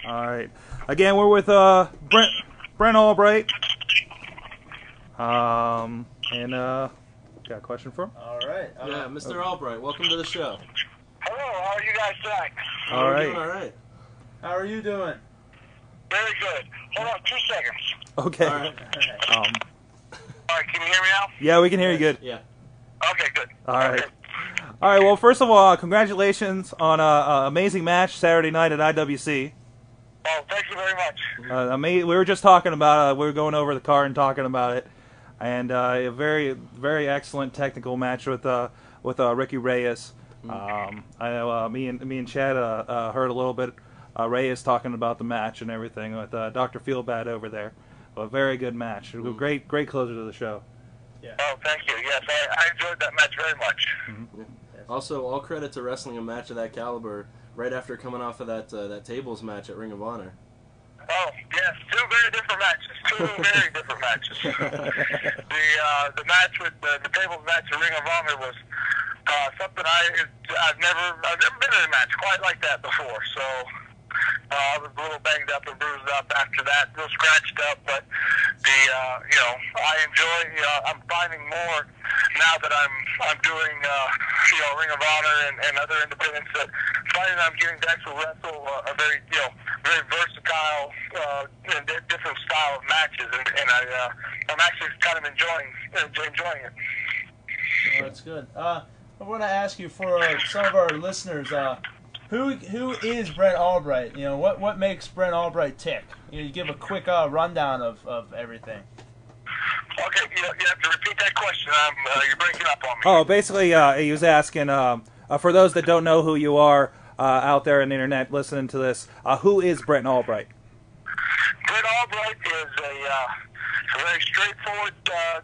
All right. Again, we're with Brent Albright. Got a question for him? All right. Yeah, Mr. Albright, welcome to the show. Hello, how are you guys tonight? All right. All right. How are you doing? Very good. Hold on 2 seconds. Okay. All right. All right, can you hear me now? Yeah, we can hear you good. Yeah. Okay, good. All right. Okay. All right. Well, first of all, congratulations on an amazing match Saturday night at IWC. Oh, thank you very much. We were just talking about we were going over the card and talking about it, and a very, very excellent technical match with Ricky Reyes. I know me and Chad heard a little bit Reyes talking about the match and everything with Dr. Feelbad over there. A very good match. Great closer to the show. Yeah. Oh, thank you. Yes, I enjoyed that match very much. Yeah. Also, all credit to wrestling a match of that caliber right after coming off of that tables match at Ring of Honor. Oh, yes, 2 very different matches. 2 very different matches. The match with the tables match at Ring of Honor was something I've never been in a match quite like that before. So I was a little banged up and bruised up after that, a little scratched up, but I enjoy. I'm finding more now that I'm doing Ring of Honor and other independents, that finding I'm getting to actually wrestle a very very versatile and different style of matches, and I'm actually kind of enjoying it. Oh, that's good. I want to ask you, for some of our listeners, who is Brent Albright? What makes Brent Albright tick? You give a quick rundown of everything. Okay, you have to repeat that question. You're breaking up on me. Oh, basically, he was asking, for those that don't know who you are out there on the internet listening to this, who is Brent Albright? Brent Albright is a very straightforward, I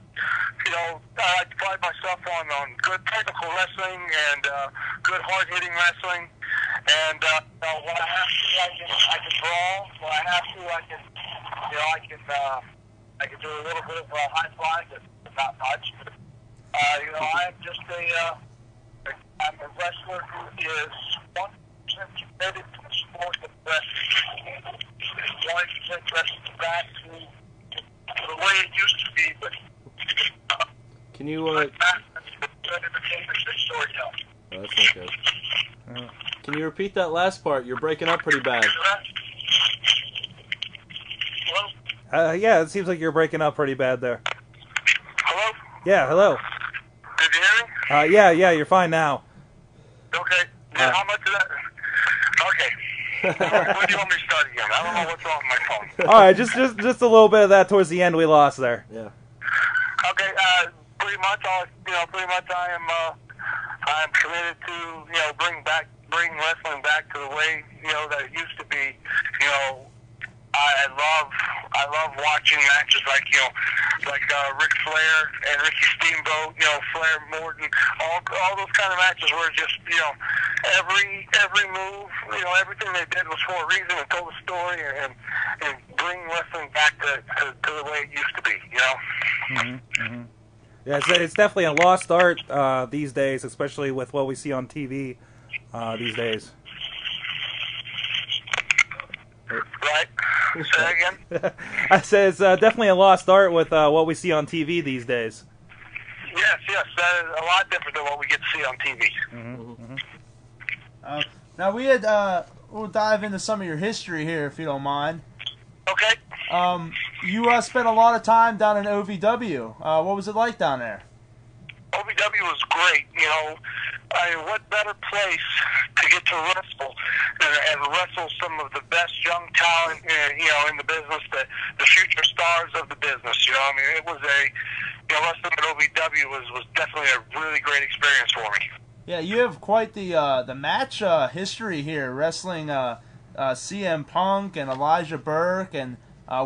like to pride myself on good technical wrestling and good hard-hitting wrestling. And when I have to, I can brawl. When I have to, I can do a little bit of high flying, but not much. I'm just I'm a wrestler who is 1% committed to the sport of wrestling. 1% wrestling back to the way it used to be, but Can you storytelling. Oh, that's not good. Can you repeat that last part? You're breaking up pretty bad. Hello? Yeah, it seems like you're breaking up pretty bad there. Hello? Yeah, hello. Did you hear me? Yeah, you're fine now. Okay. Yeah, how much is that? Okay. Where do you want me to start again? I don't know what's wrong with my phone. All right, just a little bit of that towards the end we lost there. Yeah. Okay. Pretty much I'm committed to bring wrestling back to the way that it used to be. I love watching matches like Ric Flair and Ricky Steamboat, Flair, Morton, all those kind of matches where just every move, everything they did was for a reason and told a story and bring wrestling back to the way it used to be. Yeah, it's definitely a lost art these days, especially with what we see on TV these days. Right? Say that again? I said it's definitely a lost art with what we see on TV these days. Yes, that is a lot different than what we get to see on TV. Now we'll dive into some of your history here, if you don't mind. Okay. You spent a lot of time down in OVW. What was it like down there? OVW was great. What better place to get to wrestle and wrestle some of the best young talent, in the business, the future stars of the business. It was wrestling at OVW was definitely a really great experience for me. Yeah, you have quite the match history here, wrestling CM Punk and Elijah Burke, and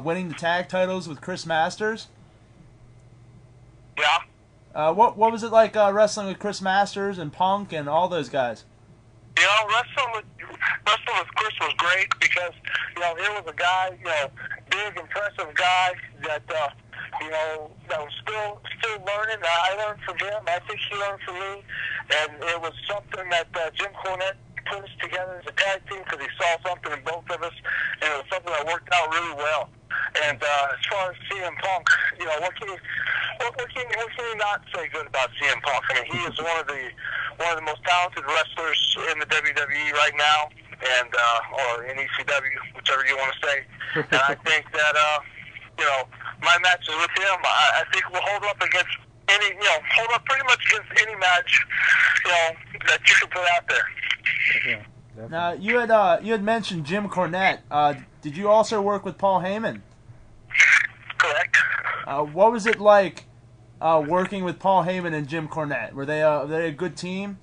winning the tag titles with Chris Masters. Yeah. What was it like wrestling with Chris Masters and Punk and all those guys? Wrestling with Chris was great because here was a guy, big, impressive guy that that was still learning. I learned from him. I think he learned from me, and it was something that Jim Cornette put us together as a tag team because he saw something in both of us, and CM Punk, you know, what can you not say good about CM Punk? I mean, he is one of the most talented wrestlers in the WWE right now, and or in ECW, whichever you want to say. And I think that you know, my matches with him, I think will hold up against hold up pretty much against any match, you know, that you can put out there. Yeah. Now you had mentioned Jim Cornette. Did you also work with Paul Heyman? Correct. What was it like working with Paul Heyman and Jim Cornette? Were they a good team?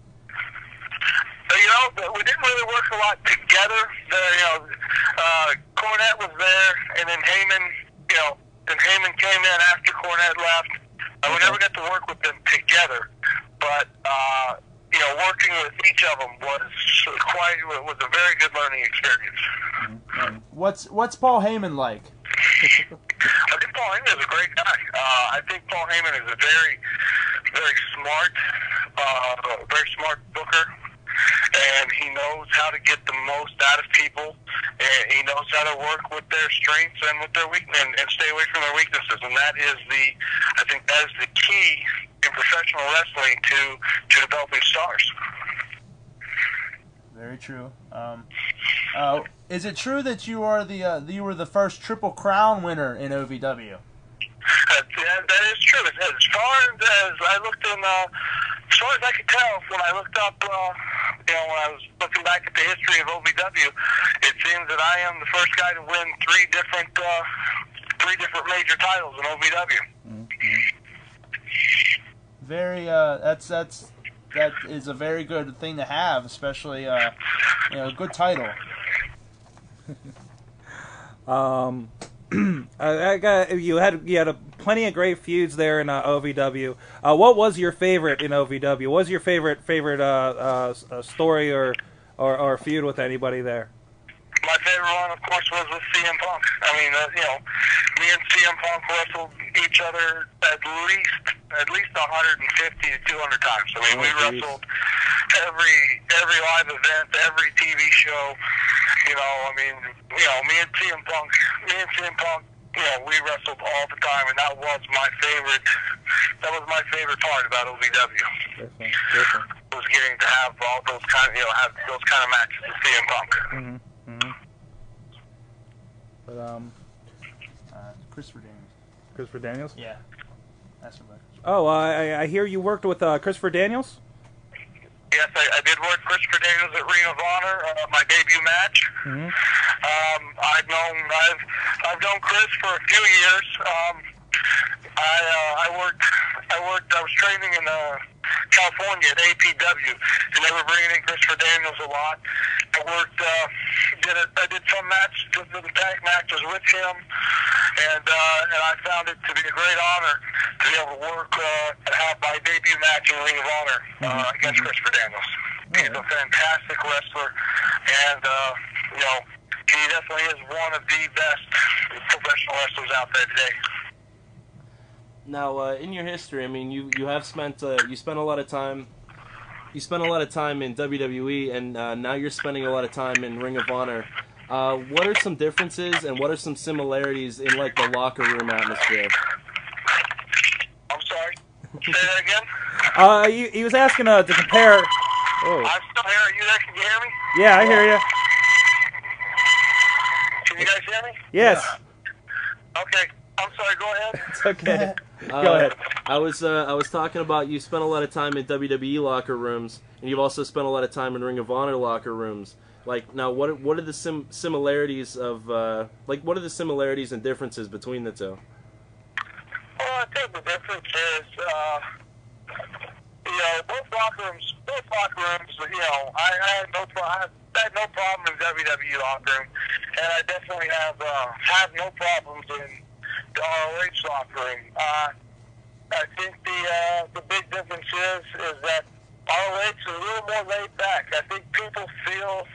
You know, we didn't really work a lot together. Cornette was there, and then Heyman came in after Cornette left. We never got to work with them together, but you know, working with each of them was a very good learning experience. Mm-hmm. What's Paul Heyman like? I think Paul Heyman is a great guy. I think Paul Heyman is a very, very smart booker, and he knows how to get the most out of people, and he knows how to work with their strengths and with their weakness, and stay away from their weaknesses. And I think that is the key in professional wrestling to developing stars. Very true. Is it true that you were the first Triple Crown winner in OVW? That is true. As far as I looked in, as far as I could tell, when I looked up, when I was looking back at the history of OVW, it seems that I am the first guy to win three different major titles in OVW. Mm-hmm. Very. That is a very good thing to have, especially a good title. You had plenty of great feuds there in OVW. What was your favorite in OVW? What was your favorite story or feud with anybody there? My favorite one, of course, was with CM Punk. I mean, me and CM Punk wrestled each other at least 150 to 200 times. I mean, we wrestled every live event, every TV show. You know, I mean, me and CM Punk, we wrestled all the time, and that was my favorite part about OVW. Definitely. Was getting to have all those kind of matches with CM Punk. Mm-hmm. Mm-hmm. But Christopher Daniels. Yeah, that's what. Oh, I hear you worked with Christopher Daniels. Yes, I did work Christopher Daniels at Ring of Honor, my debut match. Mm-hmm. I've known Chris for a few years. I was training in California at APW, and they were bringing in Christopher Daniels a lot. I did some tag matches with him, and I found it to be a great honor to be able to work and have my debut match in Ring of Honor against Christopher Daniels. He's a fantastic wrestler, and he definitely is one of the best professional wrestlers out there today. Now, in your history, I mean, you spent a lot of time in WWE, and now you're spending a lot of time in Ring of Honor. What are some differences and what are some similarities in like the locker room atmosphere? I'm sorry. Say that again. He was asking to compare. Oh. I'm still here. Are you there? Can you hear me? Yeah, I hear you. Can you guys hear me? Yes. Yeah. Okay. I'm sorry. Go ahead. It's okay. Go ahead. I was talking about you spent a lot of time in WWE locker rooms, and you've also spent a lot of time in Ring of Honor locker rooms. Like, now, what are the similarities of what are the similarities and differences between the two? Well, I think the difference is, both locker rooms. I had no problem in WWE locker room, and I definitely have no problems in the ROH locker room. I think the big difference is that ROH is a little more laid back. I think people feel,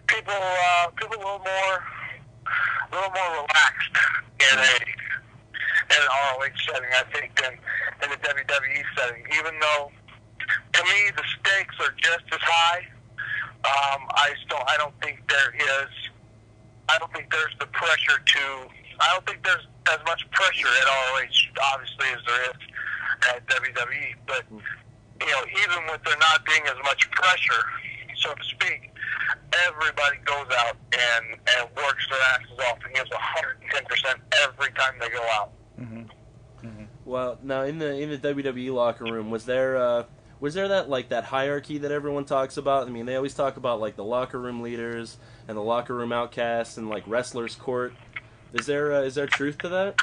people a little more relaxed in an ROH setting, I think, than in the WWE setting. Even though, to me, the stakes are just as high. I don't think there is. I don't think there's the pressure to I don't think there's as much pressure at ROH, obviously, as there is at WWE. But you know, even with there not being as much pressure, so to speak, everybody goes out and works their asses off and gives 110% every time they go out. Well, now in the WWE locker room, was there that hierarchy that everyone talks about? I mean, they always talk about like the locker room leaders and the locker room outcasts and like wrestlers' court. Is there truth to that?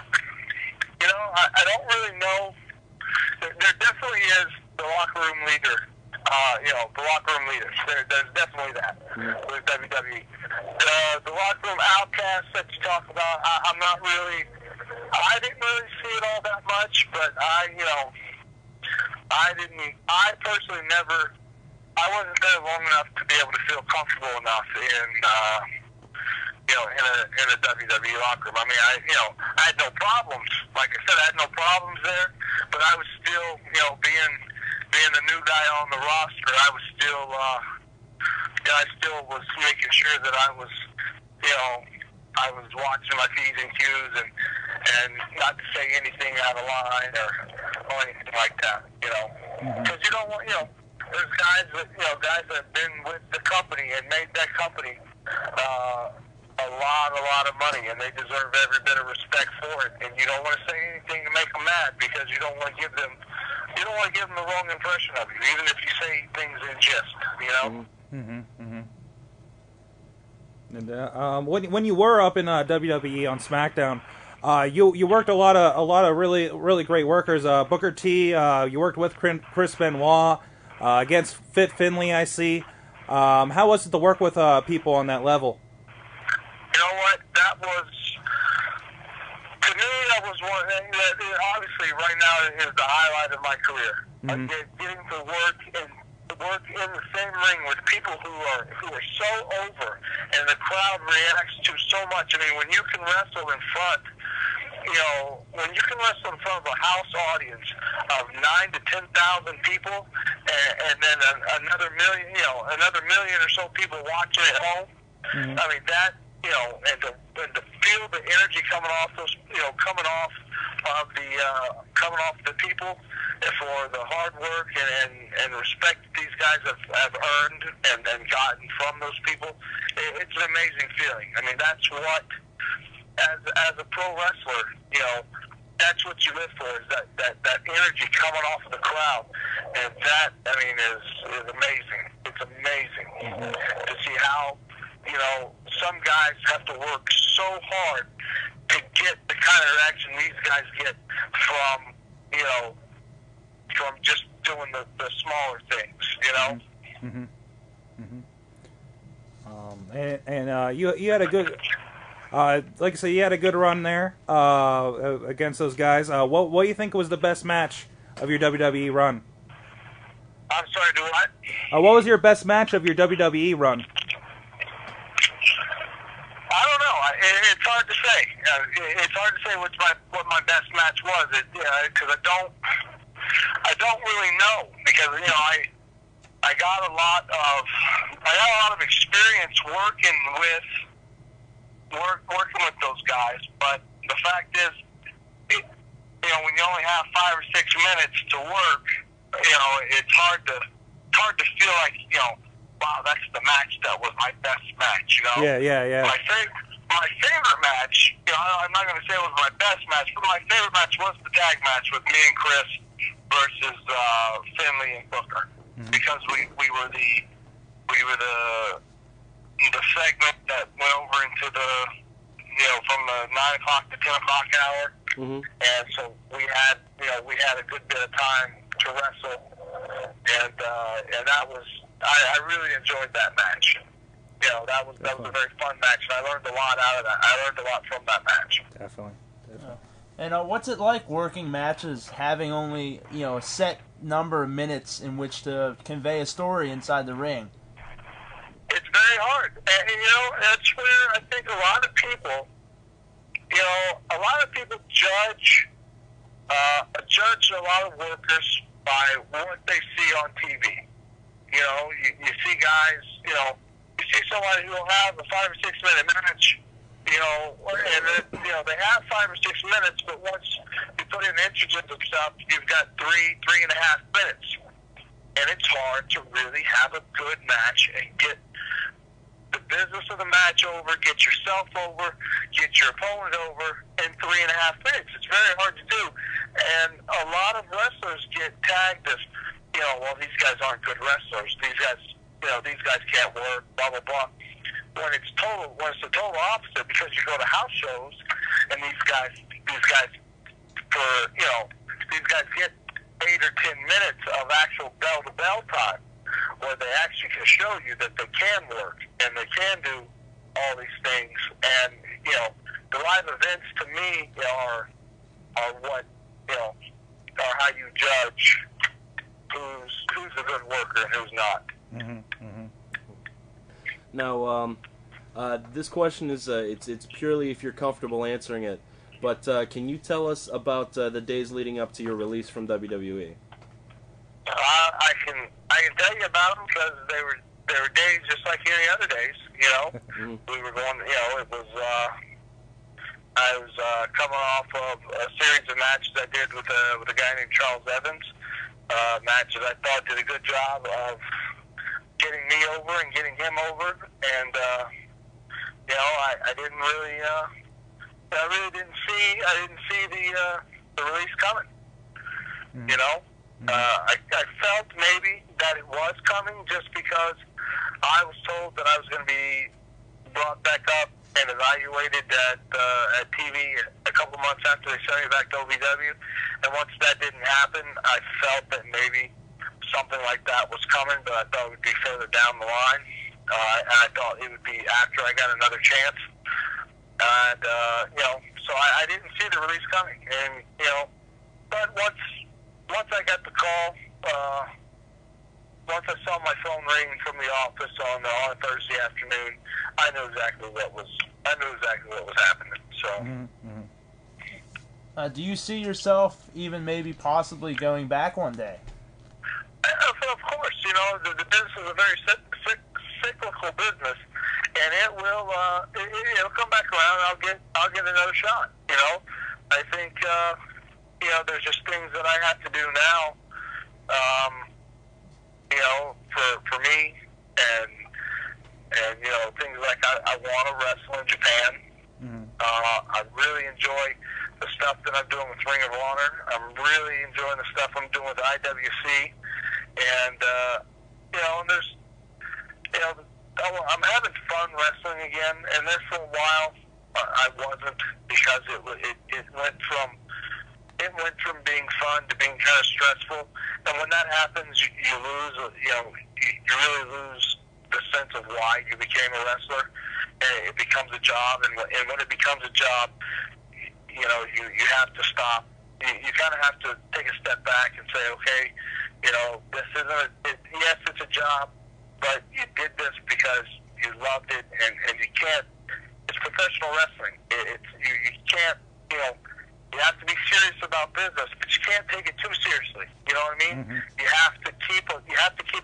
You know, I don't really know. There definitely is the locker room leader. You know, the locker room leaders. There's definitely that with WWE. The locker room outcasts that you talk about, I didn't really see it all that much, but I personally never, I wasn't there long enough to be able to feel comfortable enough in a WWE locker room. I mean, I had no problems. Like I said, I had no problems there, but I was still, being the new guy on the roster, I was still, I still was making sure that I was watching my P's and Q's and not to say anything out of line or anything like that, because you don't want, there's guys that have been with the company and made that company a lot of money, and they deserve every bit of respect for it. And you don't want to say anything to make them mad, because you don't want to give them the wrong impression of you, even if you say things in jest, And when you were up in WWE on SmackDown, you worked a lot of really great workers. Booker T, you worked with Chris Benoit against Fit Finlay, I see. How was it to work with people on that level? You know what? To me, that was one thing that obviously right now is the highlight of my career. Getting to work in the same ring with people who are so over, and the crowd reacts to so much. I mean, when you can wrestle in front, of a house audience of 9,000 to 10,000 people, and then another million or so people watching at home. I mean, that, and to feel the energy coming off the people for the hard work and respect that these guys have earned and gotten from those people, it's an amazing feeling. I mean, that's what, as a pro wrestler, that's what you live for, is that energy coming off of the crowd. And that, I mean, is amazing. It's amazing to see how, some guys have to work so hard to get the kind of reaction these guys get from just doing the smaller things, And you had a good, like I said, you had a good run there against those guys. What do you think was the best match of your WWE run? I'm sorry, do what? What was your best match of your WWE run? I don't know. It's hard to say. It's hard to say what my best match was. Because I don't really know, because I got a lot of experience working with those guys. But the fact is, when you only have 5 or 6 minutes to work, it's hard to feel like wow, that's the match that was my best match. Yeah. My favorite match, I'm not going to say it was my best match, but my favorite match was the tag match with me and Chris versus Finlay and Booker, because we were the segment that went over into the from the 9 o'clock to 10 o'clock hour, and so we had a good bit of time to wrestle, and that was, I really enjoyed that match. That was a very fun match, and I learned a lot out of that. I learned a lot from that match. Definitely. And what's it like working matches, having only a set number of minutes in which to convey a story inside the ring? It's very hard, and that's where I think a lot of people judge a lot of workers by what they see on TV. You see guys, you see somebody who will have a 5 or 6 minute match, and they have 5 or 6 minutes, but once you put in interjects and stuff, you've got 3.5 minutes. And it's hard to really have a good match and get the business of the match over, get yourself over, get your opponent over in 3.5 minutes. It's very hard to do. And a lot of wrestlers get tagged as, well, these guys aren't good wrestlers. These guys can't work, blah, blah, blah. When it's the total opposite, because you go to house shows and these guys get 8 or 10 minutes of actual bell-to-bell time, where they actually can show you that they can work and they can do all these things. And the live events to me are what are how you judge who's a good worker and who's not. Mm-hmm. Mm-hmm. Now, this question is it's purely if you're comfortable answering it. But can you tell us about the days leading up to your release from WWE? I can tell you about them because they were days just like any other days. Mm-hmm. We were going. It was. I was coming off of a series of matches I did with a guy named Charles Evans. Matches I thought did a good job of getting me over and getting him over, and I didn't really. I really didn't see the release coming. Mm-hmm. I felt maybe that it was coming just because I was told that I was going to be brought back up and evaluated at TV a couple months after they sent me back to OVW. And once that didn't happen, I felt that maybe something like that was coming, but I thought it would be further down the line. And I thought it would be after I got another chance. And, so I didn't see the release coming. And, but once I got the call, once I saw my phone ring from the office on a Thursday afternoon, I knew exactly what was happening. So, Mm-hmm. Do you see yourself even maybe possibly going back one day? of course, the business is a very cyclical business, and it will it'll come back around. And I'll get another shot. I think there's just things that I have to do now. For me, and things like I want to wrestle in Japan. Mm-hmm. I really enjoy the stuff that I'm doing with Ring of Honor. I'm really enjoying the stuff I'm doing with IWC, and and there's I'm having fun wrestling again. And there for a while I wasn't, because it went from being fun to being kind of stressful. And when that happens, you lose, you really lose the sense of why you became a wrestler. And it becomes a job, and when it becomes a job, you have to stop. You kind of have to take a step back and say, okay, this isn't. Yes, it's a job, but you did this because you loved it, and you can't. It's professional wrestling. You can't. You have to be serious about business, but you can't take it too seriously. You know what I mean? Mm-hmm. You have to keep a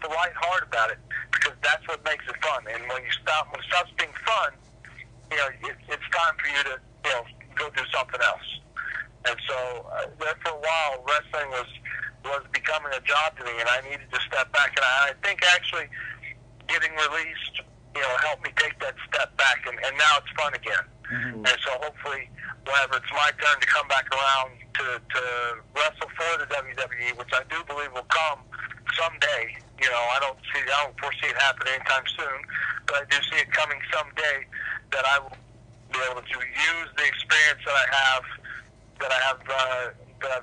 light heart about it, because that's what makes it fun. And when it stops being fun, it's time for you to go do something else. And so there for a while, wrestling was becoming a job to me, and I needed to step back. And I think actually getting released, helped me take that step back, and now it's fun again. Mm-hmm. And so hopefully, whenever it's my turn to come back around to wrestle for the WWE, which I do believe will come someday. I don't foresee it happening anytime soon, but I do see it coming someday, that I will be able to use the experience that I've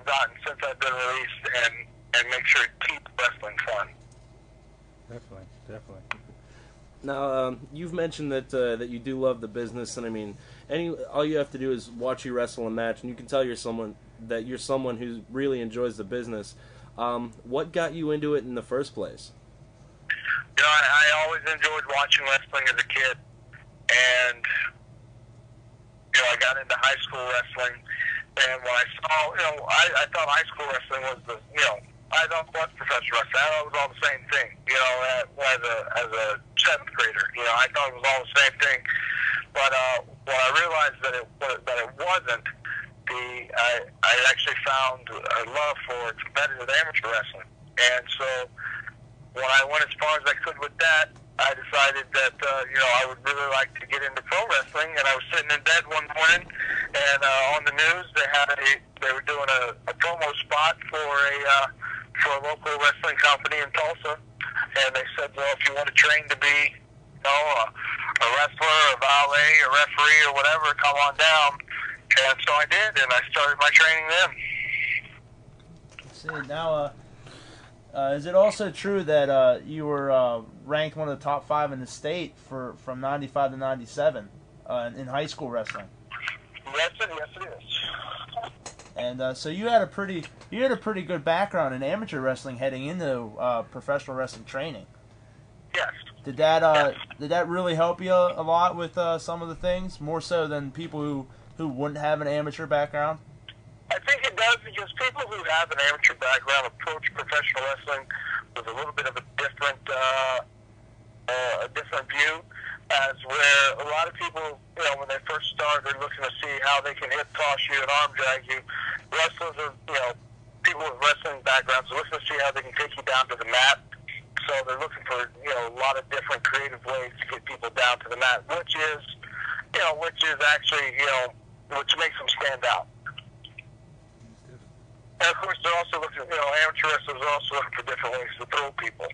gotten since I've been released, and make sure to keep wrestling fun. Definitely. Now, you've mentioned that you do love the business, and I mean, all you have to do is watch you wrestle a match, and you can tell you're someone who really enjoys the business. What got you into it in the first place? I always enjoyed watching wrestling as a kid, and I got into high school wrestling, and when I saw, I thought high school wrestling was I thought it was professional wrestling. I thought it was all the same thing, as a 7th grader. I thought it was all the same thing. But when I realized that it wasn't, I actually found a love for competitive amateur wrestling. And so when I went as far as I could with that, I decided that I would really like to get into pro wrestling. And I was sitting in bed one morning, and on the news they were doing a promo spot for a local wrestling company in Tulsa, and they said, well, if you want to train to be a wrestler, a valet, a referee, or whatever, come on down. And so I did, and I started my training then. Let's see, now, is it also true that you were ranked one of the top 5 in the state from 95 to 97 in high school wrestling? Yes, it is. And so you had a pretty good background in amateur wrestling heading into professional wrestling training. Yes. Did that really help you a lot with some of the things, more so than people who wouldn't have an amateur background? I think it does, because people who have an amateur background approach professional wrestling with a little bit of a different view, as where a lot of people, when they first start, are looking to see how they can hip toss you and arm drag you. Wrestlers are, people with wrestling backgrounds are looking to see how they can take you down to the mat. So they're looking for, a lot of different creative ways to get people down to the mat, which is actually, which makes them stand out. And of course, they're also looking, amateur wrestlers are also looking for different ways to throw people.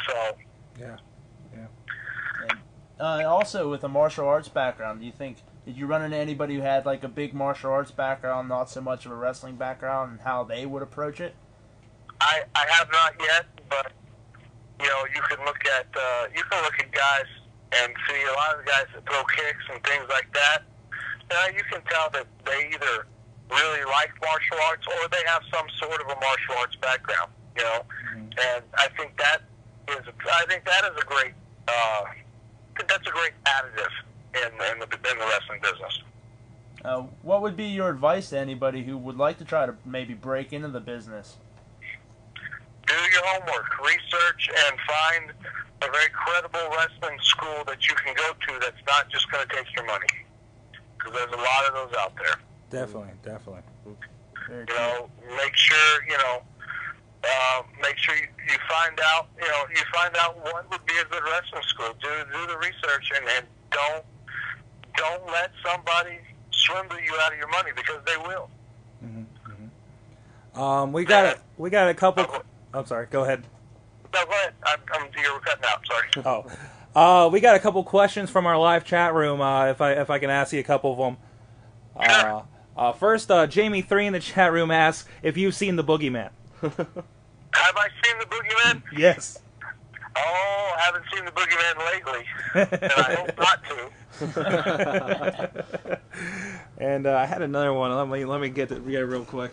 So. Yeah. And also with a martial arts background, did you run into anybody who had like a big martial arts background, not so much of a wrestling background, and how they would approach it? I have not yet, but you can look at guys and see a lot of the guys that throw kicks and things like that. You can tell that they either really like martial arts or they have some sort of a martial arts background. And I think that is a great. That's a great additive in the wrestling business. What would be your advice to anybody who would like to try to maybe break into the business? Do your homework, research, and find a very credible wrestling school that you can go to that's not just going to take your money. Because there's a lot of those out there. Definitely. Make sure you find out. You find out what would be a good wrestling school. Do the research and don't let somebody swindle you out of your money, because they will. We got a couple. I'm sorry. Go ahead. No, go ahead. You were cutting out. Sorry. We got a couple questions from our live chat room. If I can ask you a couple of them. Sure. First, Jamie3 in the chat room asks if you've seen the Boogeyman. Have I seen the Boogeyman? Yes. Oh, I haven't seen the Boogeyman lately, and I hope not to. And I had another one. Let me get it real quick.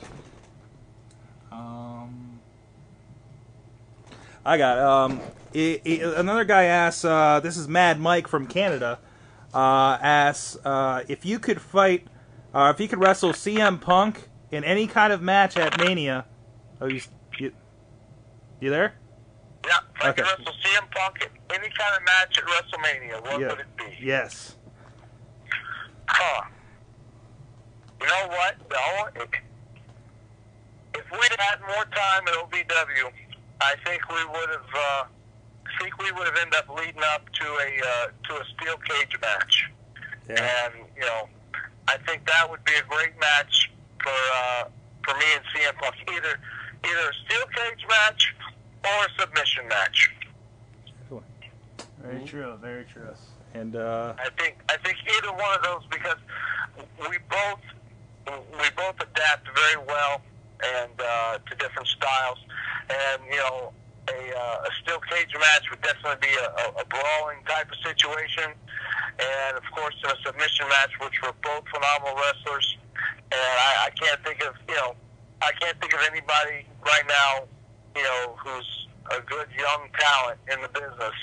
I got another guy asks. This is Mad Mike from Canada. Asks if you could fight, if you could wrestle CM Punk in any kind of match at Mania. Oh, you there? Yeah, if I could wrestle CM Punk in any kind of match at WrestleMania, what would it be? Yes. You know what? If we had more time at OVW, I think we would have ended up leading up to a steel cage match. Yeah. And I think that would be a great match for me and CM Punk. Either a steel cage match or a submission match. Very true. Very true. And I think either one of those, because we both adapt very well and to different styles, and a steel cage match would definitely be a brawling type of situation, and of course in a submission match, which we're both phenomenal wrestlers, and I can't think of anybody right now who's a good young talent in the business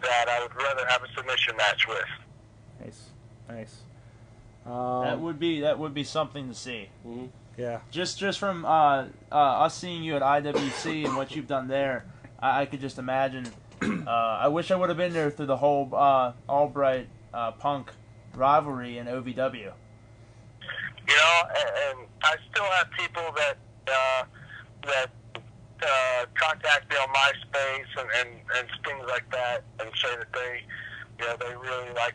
that I would rather have a submission match with. Nice. That would be something to see. Mm-hmm. Yeah. Just from us seeing you at IWC and what you've done there, I could just imagine. I wish I would have been there through the whole Albright Punk rivalry in OVW. You know, and I still have people that contact me on MySpace and things like that, and say that they really like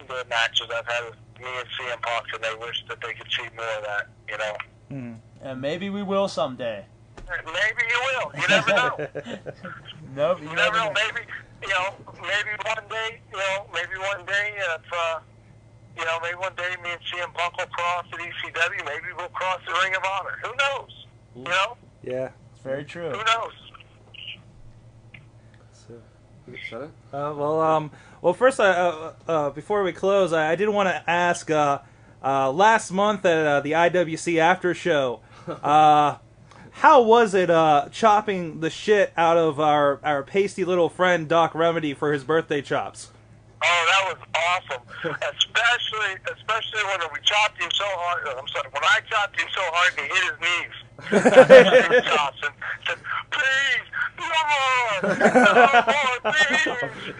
the matches I've had with me and CM Punk, and they wish that they could see more of that. You know. And maybe we will someday. Maybe you will. You never know. Nope. You never know. Maybe maybe one day. Maybe one day if. Maybe one day me and CM Punk will cross at ECW. Maybe we'll cross the Ring of Honor. Who knows? You know? Yeah. It's very true. Who knows? Shut it? Well, first, before we close, I did want to ask, last month at the IWC After Show, how was it chopping the shit out of our pasty little friend Doc Remedy for his birthday chops? Oh, that was awesome. Especially when we chopped him so hard. I'm sorry, when I chopped him so hard he hit his knees. His chops and said, "Please, no more, please."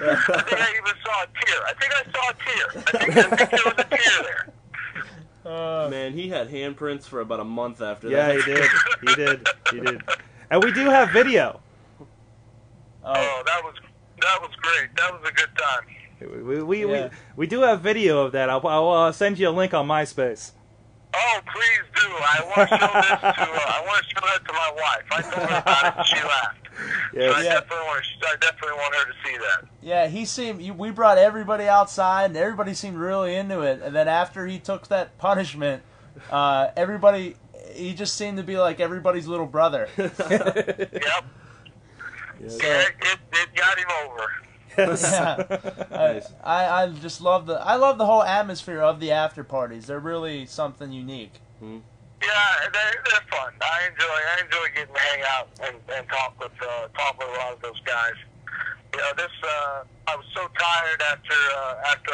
I think I even saw a tear. I think there was a tear there. Man, he had handprints for about a month after that. Yeah, he did. And we do have video. Oh, that was great. That was a good time. We do have video of that. I'll send you a link on MySpace. Oh, please do. I want to show that to my wife. I told her about it and she laughed. Yes. So I definitely want her to see that. Yeah, we brought everybody outside, and everybody seemed really into it. And then after he took that punishment, he just seemed to be like everybody's little brother. Yep. Yes. Yeah, it got him over. Yes. Yeah, I just love the whole atmosphere of the after parties. They're really something unique. Yeah, they're fun. I enjoy getting to hang out and talk with a lot of those guys. You know, I was so tired after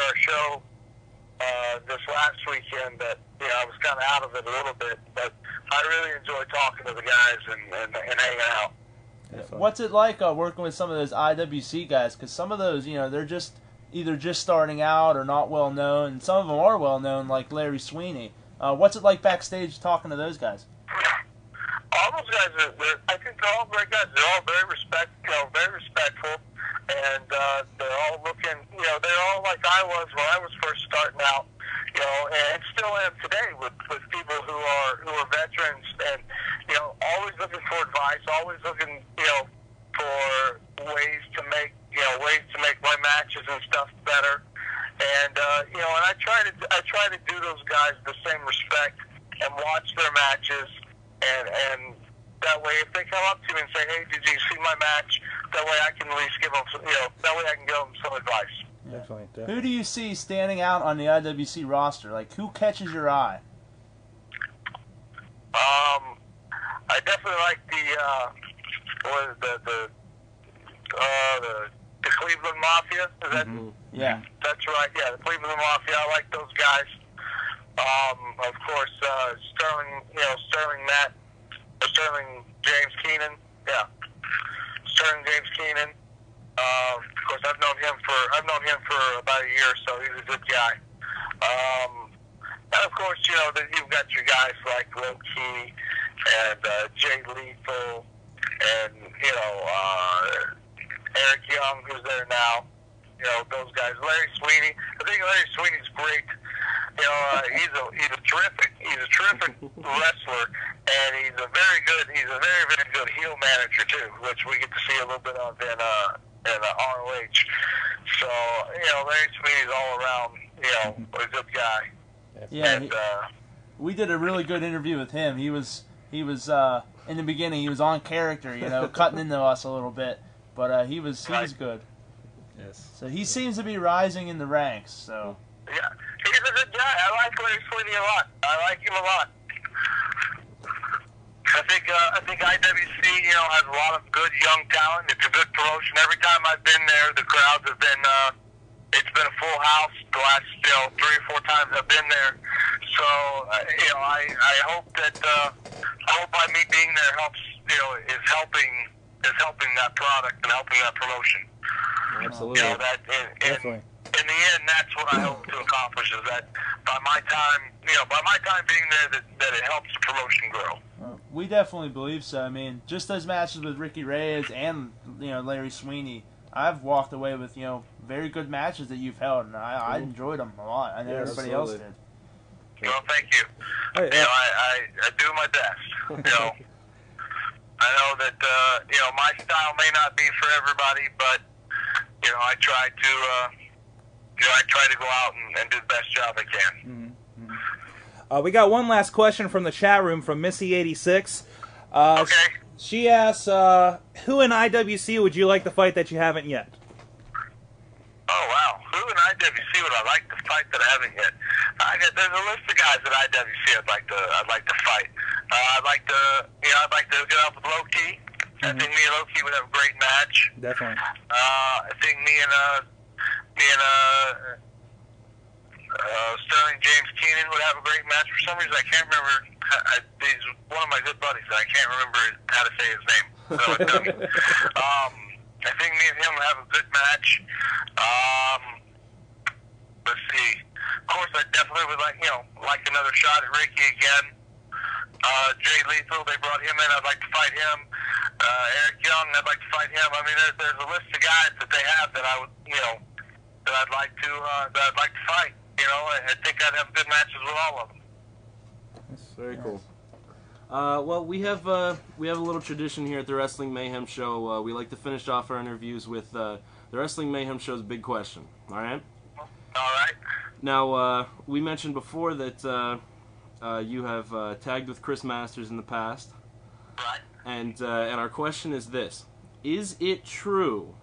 our show this last weekend that I was kind of out of it a little bit. But I really enjoy talking to the guys and hanging out. What's it like working with some of those IWC guys? Because some of those, they're either just starting out or not well known, and some of them are well known, like Larry Sweeney. What's it like backstage talking to those guys? All those guys I think they're all great guys. They're all very respectful, and they're all looking. They're all like I was when I was first starting out. And still am today with people who are veterans and always looking for advice, always looking for ways to make my matches and stuff better. And and I try to do those guys the same respect and watch their matches, and that way if they come up to me and say, "Hey, did you see my match?" That way I can at least give them that way I can give them some advice. Yeah. Definitely. Who do you see standing out on the IWC roster? Like, who catches your eye? I definitely like the Cleveland Mafia. Is that? Yeah. That's right. Yeah, the Cleveland Mafia. I like those guys. Of course, Sterling James Keenan. Yeah, Sterling James Keenan. Of course, I've known him for about a year, so he's a good guy. And of course, you've got your guys like Low Key and Jay Lethal, and Eric Young, who's there now. Those guys. Larry Sweeney. I think Larry Sweeney's great. He's a terrific wrestler, and he's a very, very good heel manager too, which we get to see a little bit of in ROH. So Larry Sweeney's all around a good guy. Yeah. And we did a really good interview with him. He was in the beginning. He was on character, cutting into us a little bit, but he was good. Yes. So he seems to be rising in the ranks. So. Yeah, he's a good guy. I like Larry Sweeney a lot. I like him a lot. I think IWC, has a lot of good young talent. It's a good promotion. Every time I've been there, the crowds have been. It's been a full house the last 3 or 4 times I've been there. So I hope that by me being there helps. Is helping that product and helping that promotion. Absolutely. Definitely. In in the end, that's what I hope to accomplish. Is that by my time being there, that it helps the promotion grow. We definitely believe so. I mean, just those matches with Ricky Reyes and Larry Sweeney, I've walked away with very good matches that you've held, and I enjoyed them a lot. I know everybody else did. Well, thank you. Hey, I do my best. I know that my style may not be for everybody, but I try to go out and do the best job I can. We got one last question from the chat room from Missy86. Okay. She asks, who in IWC would you like to fight that you haven't yet? Oh wow, who in IWC would I like to fight that I haven't yet? There's a list of guys at IWC I'd like to fight. I'd like to get up with Low-Key. I think me and Low-Key would have a great match. Definitely. I think me and Sterling James Keenan would have a great match. For some reason, I can't remember. He's one of my good buddies, and I can't remember how to say his name. So I think me and him would have a good match. Let's see. Of course, I definitely would like another shot at Ricky again. Jay Lethal, they brought him in. I'd like to fight him. Eric Young, I'd like to fight him. I mean, there's a list of guys that they have that I would, that I'd like to fight. I think I'd have good matches with all of them. That's very cool. Well, we have a little tradition here at the Wrestling Mayhem Show. We like to finish off our interviews with the Wrestling Mayhem Show's big question. All right. All right. Now, we mentioned before that you have tagged with Chris Masters in the past. Right. And our question is this: is it true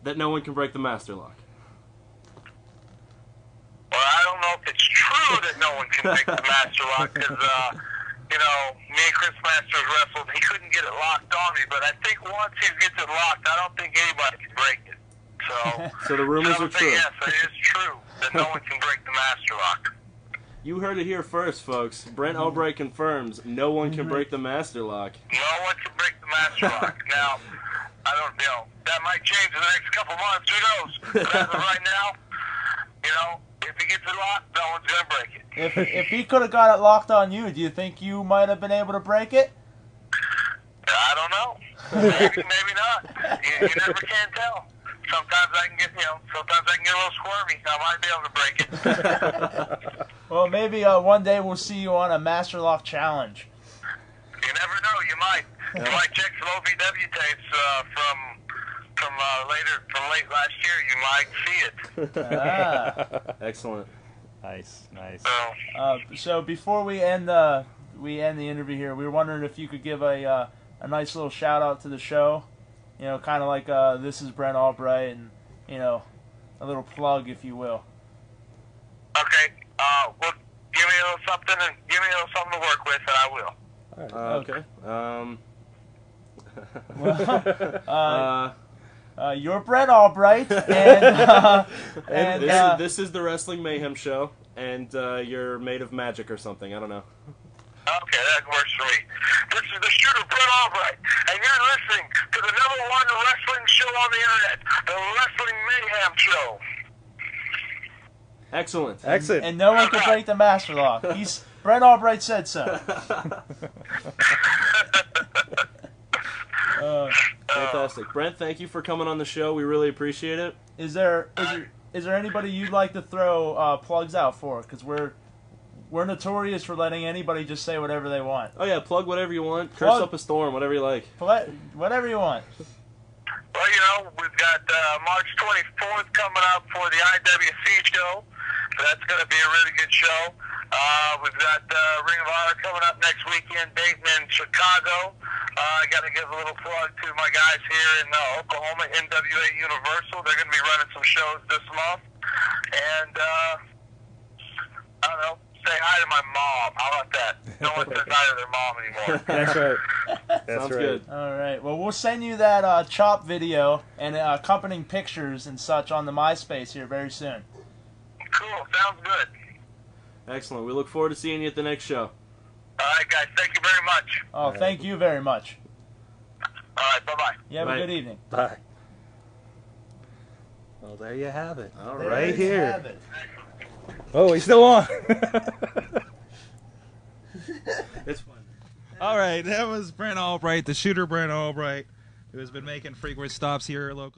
that no one can break the Master Lock? Well, I don't know if it's true that no one can break the Master Lock because, me and Chris Masters wrestled. He couldn't get it locked on me, but I think once he gets it locked, I don't think anybody can break it. So the rumors are true. Yes, it is true that no one can break the Master Lock. You heard it here first, folks. Brent Albright confirms no one can break the Master Lock. No one can break the Master Lock. Now, I don't that might change in the next couple months. Who knows? But as of right now, if he gets it locked, no one's going to break it. If he could have got it locked on you, do you think you might have been able to break it? I don't know. Maybe not. You never can tell. Sometimes I can get, a little squirmy. I might be able to break it. Well, maybe one day we'll see you on a Master Lock challenge. You never know. You might. You might check some OVW tapes from late last year. You might see it. Excellent. Nice. So before we end the interview here, we were wondering if you could give a nice little shout out to the show. Kind of like this is Brent Albright, and a little plug, if you will. Okay. Well, give me a little something to work with, and I will. Okay. You're Brent Albright, and this is the Wrestling Mayhem Show, and you're made of magic or something. I don't know. Okay, that works for me. This is the shooter, Brent Albright, and you're listening to the #1 wrestling show on the internet, the Wrestling Mayhem Show. Excellent. And no one can break the Master Lock. Brent Albright said so. Fantastic. Brent, thank you for coming on the show. We really appreciate it. Is there anybody you'd like to throw plugs out for? Because we're notorious for letting anybody just say whatever they want. Oh yeah, plug whatever you want. Curse up a storm, whatever you like. Whatever you want. Well, we've got March 24th coming up for the IWC show. So that's going to be a really good show. We've got Ring of Honor coming up next weekend, Dayton and Chicago. I got to give a little plug to my guys here in Oklahoma, NWA Universal. They're going to be running some shows this month. And, I don't know, say hi to my mom. How about that? No one says hi to their mom anymore. That's right. Sounds good. All right. Well, we'll send you that chop video and accompanying pictures and such on the MySpace here very soon. Cool. Sounds good. Excellent. We look forward to seeing you at the next show. All right, guys. Thank you very much. Oh, thank you very much. All right. Bye-bye. You have a good evening. Bye. Well, there you have it. All There right you here. have it. Oh, he's still on. It's fun. All right, that was Brent Albright, the shooter Brent Albright, who has been making frequent stops here locally.